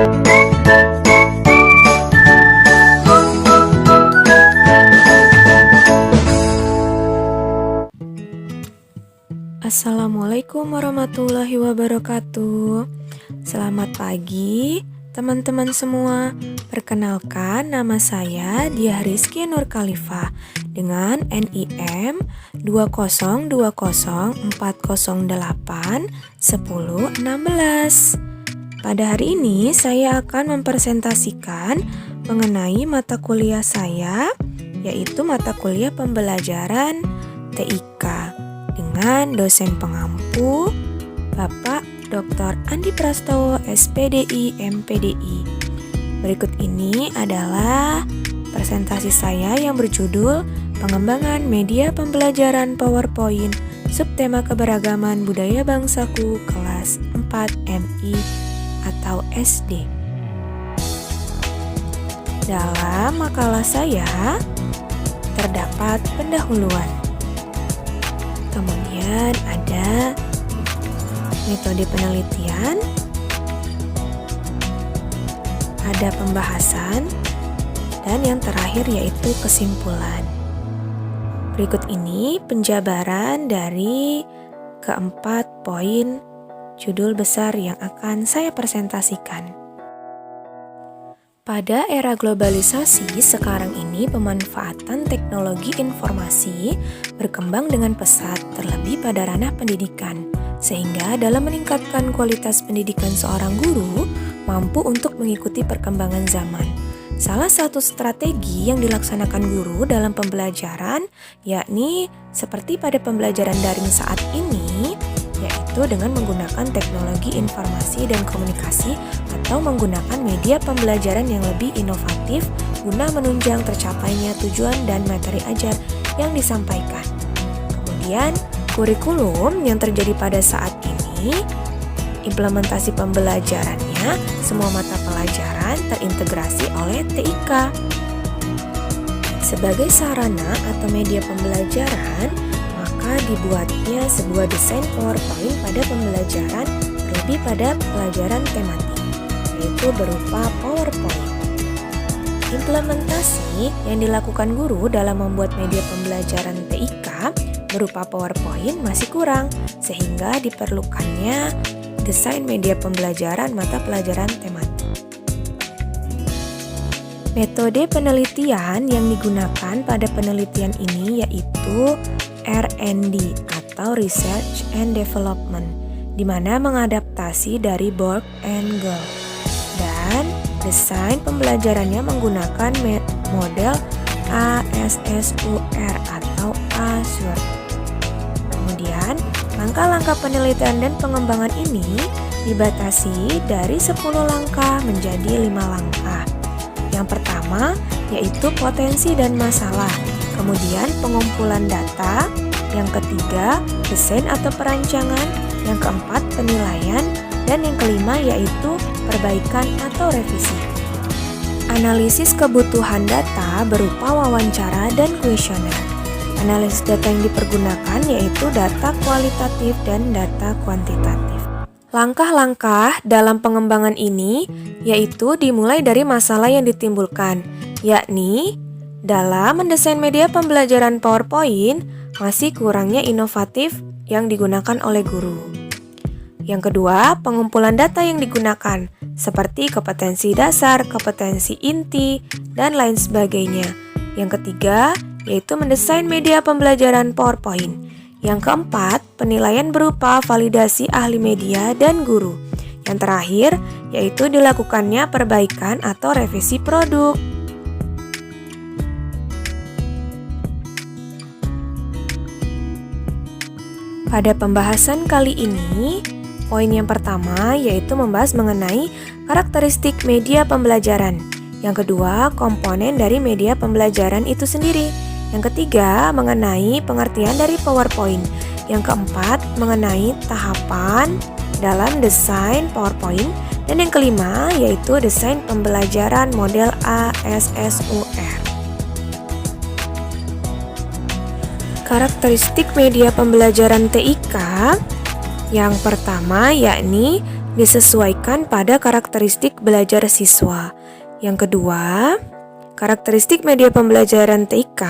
Assalamualaikum warahmatullahi wabarakatuh. Selamat pagi teman-teman semua. Perkenalkan, nama saya Diah Rizky Nur Khalifah dengan NIM 20204081016. Pada hari ini saya akan mempresentasikan mengenai mata kuliah saya, yaitu mata kuliah pembelajaran TIK dengan dosen pengampu Bapak Dr. Andi Prastowo, SPDI, MPDI. Berikut ini adalah presentasi saya yang berjudul Pengembangan Media Pembelajaran PowerPoint Subtema Keberagaman Budaya Bangsaku kelas 4 MI atau SD. Dalam makalah saya terdapat pendahuluan. Kemudian ada metode penelitian, ada pembahasan, dan yang terakhir yaitu kesimpulan. Berikut ini penjabaran dari keempat poin judul besar yang akan saya presentasikan. Pada era globalisasi sekarang ini, pemanfaatan teknologi informasi berkembang dengan pesat, terlebih pada ranah pendidikan, sehingga dalam meningkatkan kualitas pendidikan seorang guru mampu untuk mengikuti perkembangan zaman. Salah satu strategi yang dilaksanakan guru dalam pembelajaran, yakni seperti pada pembelajaran daring saat ini, yaitu dengan menggunakan teknologi informasi dan komunikasi atau menggunakan media pembelajaran yang lebih inovatif guna menunjang tercapainya tujuan dan materi ajar yang disampaikan. Kemudian, kurikulum yang terjadi pada saat ini, implementasi pembelajarannya, semua mata pelajaran terintegrasi oleh TIK. Sebagai sarana atau media pembelajaran, maka dibuatnya sebuah desain PowerPoint pada pembelajaran terlebih pada pelajaran tematik, yaitu berupa PowerPoint. Implementasi yang dilakukan guru dalam membuat media pembelajaran TIK berupa PowerPoint masih kurang, sehingga diperlukannya desain media pembelajaran mata pelajaran tematik. Metode penelitian yang digunakan pada penelitian ini yaitu R&D atau Research and Development, di mana mengadaptasi dari Borg and Gould, dan desain pembelajarannya menggunakan model ASSUR atau ASUR. Kemudian, langkah-langkah penelitian dan pengembangan ini dibatasi dari 10 langkah menjadi 5 langkah. Yang pertama yaitu potensi dan masalah. Kemudian pengumpulan data, yang ketiga desain atau perancangan, yang keempat penilaian, dan yang kelima yaitu perbaikan atau revisi. Analisis kebutuhan data berupa wawancara dan kuesioner. Analisis data yang dipergunakan yaitu data kualitatif dan data kuantitatif. Langkah-langkah dalam pengembangan ini yaitu dimulai dari masalah yang ditimbulkan, yakni dalam mendesain media pembelajaran PowerPoint, masih kurangnya inovatif yang digunakan oleh guru. Yang kedua, pengumpulan data yang digunakan, seperti kompetensi dasar, kompetensi inti, dan lain sebagainya. Yang ketiga, yaitu mendesain media pembelajaran PowerPoint. Yang keempat, penilaian berupa validasi ahli media dan guru. Yang terakhir, yaitu dilakukannya perbaikan atau revisi produk. Pada pembahasan kali ini, poin yang pertama yaitu membahas mengenai karakteristik media pembelajaran. Yang kedua, komponen dari media pembelajaran itu sendiri. Yang ketiga, mengenai pengertian dari PowerPoint. Yang keempat, mengenai tahapan dalam desain PowerPoint. Dan yang kelima, yaitu desain pembelajaran model ASSUR. Karakteristik media pembelajaran TIK yang pertama yakni disesuaikan pada karakteristik belajar siswa. Yang kedua, karakteristik media pembelajaran TK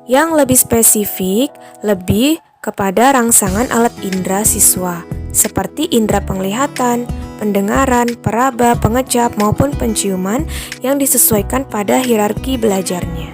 yang lebih spesifik, lebih kepada rangsangan alat indera siswa, seperti indera penglihatan, pendengaran, peraba, pengecap, maupun penciuman yang disesuaikan pada hierarki belajarnya.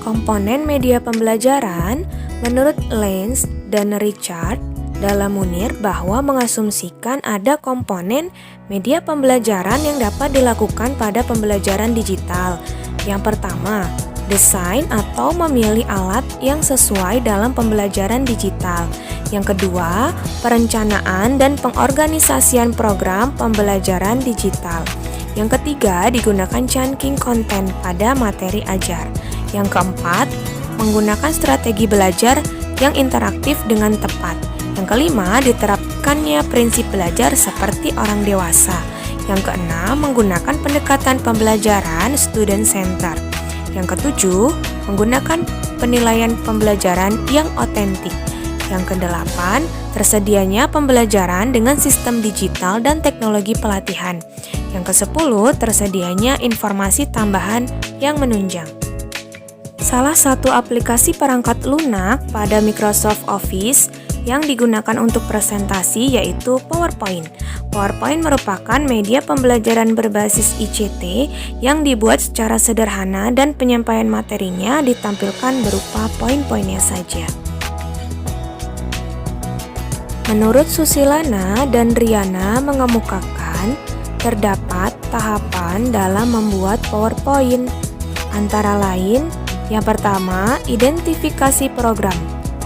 Komponen media pembelajaran menurut Lenz dan Richard dalam Munir bahwa mengasumsikan ada komponen media pembelajaran yang dapat dilakukan pada pembelajaran digital. Yang pertama, desain atau memilih alat yang sesuai dalam pembelajaran digital. Yang kedua, perencanaan dan pengorganisasian program pembelajaran digital. Yang ketiga, digunakan chunking konten pada materi ajar. Yang keempat, menggunakan strategi belajar yang interaktif dengan tepat. Yang kelima, diterapkannya prinsip belajar seperti orang dewasa. Yang keenam, menggunakan pendekatan pembelajaran student center. Yang ketujuh, menggunakan penilaian pembelajaran yang otentik. Yang kedelapan, tersedianya pembelajaran dengan sistem digital dan teknologi pelatihan. Yang kesepuluh, tersedianya informasi tambahan yang menunjang. Salah satu aplikasi perangkat lunak pada Microsoft Office yang digunakan untuk presentasi yaitu PowerPoint. PowerPoint merupakan media pembelajaran berbasis ICT yang dibuat secara sederhana dan penyampaian materinya ditampilkan berupa poin-poinnya saja. Menurut Susilana dan Riana mengemukakan, terdapat tahapan dalam membuat PowerPoint. Antara lain, yang pertama, identifikasi program.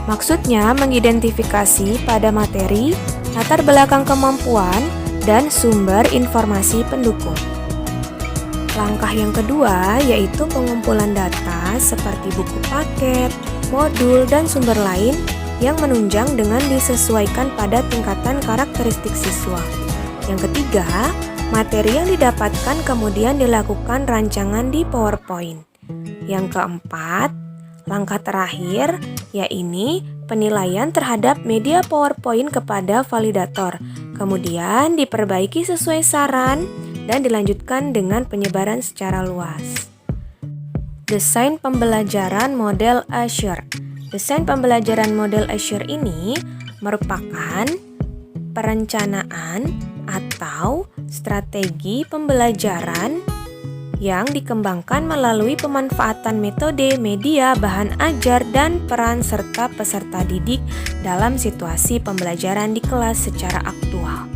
Maksudnya mengidentifikasi pada materi, latar belakang kemampuan, dan sumber informasi pendukung. Langkah yang kedua yaitu pengumpulan data seperti buku paket, modul, dan sumber lain yang menunjang dengan disesuaikan pada tingkatan karakteristik siswa. Yang ketiga, materi yang didapatkan kemudian dilakukan rancangan di PowerPoint. Yang keempat, langkah terakhir yaitu penilaian terhadap media PowerPoint kepada validator, kemudian diperbaiki sesuai saran dan dilanjutkan dengan penyebaran secara luas. Desain pembelajaran model Azure. Desain pembelajaran model Azure ini merupakan perencanaan atau strategi pembelajaran yang dikembangkan melalui pemanfaatan metode, media, bahan ajar, dan peran serta peserta didik dalam situasi pembelajaran di kelas secara aktual.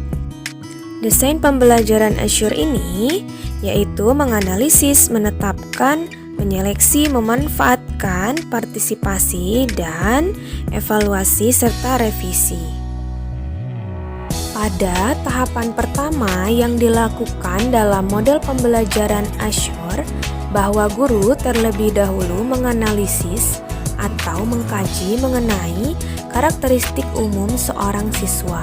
Desain pembelajaran Azure ini yaitu menganalisis, menetapkan, menyeleksi, memanfaatkan, partisipasi, dan evaluasi serta revisi. Pada tahapan pertama yang dilakukan dalam model pembelajaran Azure, bahwa guru terlebih dahulu menganalisis atau mengkaji mengenai karakteristik umum seorang siswa.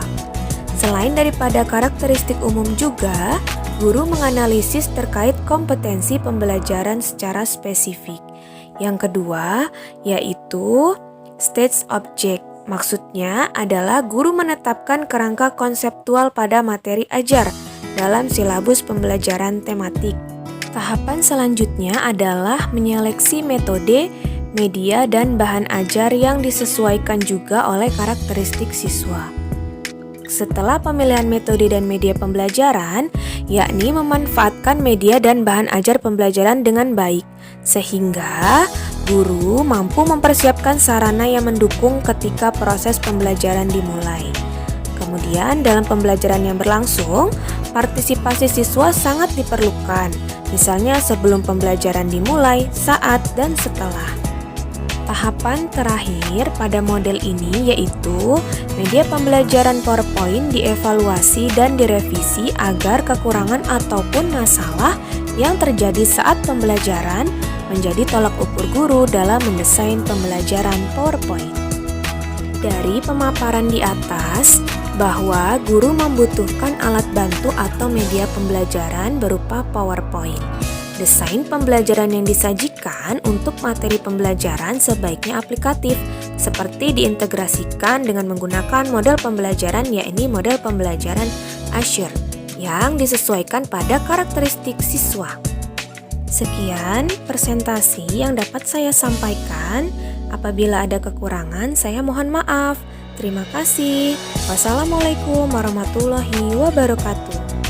Selain daripada karakteristik umum juga, guru menganalisis terkait kompetensi pembelajaran secara spesifik. Yang kedua, yaitu stage object. Maksudnya adalah guru menetapkan kerangka konseptual pada materi ajar dalam silabus pembelajaran tematik. Tahapan selanjutnya adalah menyeleksi metode, media, dan bahan ajar yang disesuaikan juga oleh karakteristik siswa. Setelah pemilihan metode dan media pembelajaran, yakni memanfaatkan media dan bahan ajar pembelajaran dengan baik, sehingga guru mampu mempersiapkan sarana yang mendukung ketika proses pembelajaran dimulai. Kemudian dalam pembelajaran yang berlangsung, partisipasi siswa sangat diperlukan, misalnya sebelum pembelajaran dimulai, saat, dan setelah. Tahapan terakhir pada model ini yaitu media pembelajaran PowerPoint dievaluasi dan direvisi agar kekurangan ataupun masalah yang terjadi saat pembelajaran menjadi tolak ukur guru dalam mendesain pembelajaran PowerPoint. Dari pemaparan di atas, bahwa guru membutuhkan alat bantu atau media pembelajaran berupa PowerPoint. Desain pembelajaran yang disajikan untuk materi pembelajaran sebaiknya aplikatif, seperti diintegrasikan dengan menggunakan model pembelajaran, yakni model pembelajaran Azure yang disesuaikan pada karakteristik siswa. Sekian presentasi yang dapat saya sampaikan. Apabila ada kekurangan, saya mohon maaf. Terima kasih. Wassalamualaikum warahmatullahi wabarakatuh.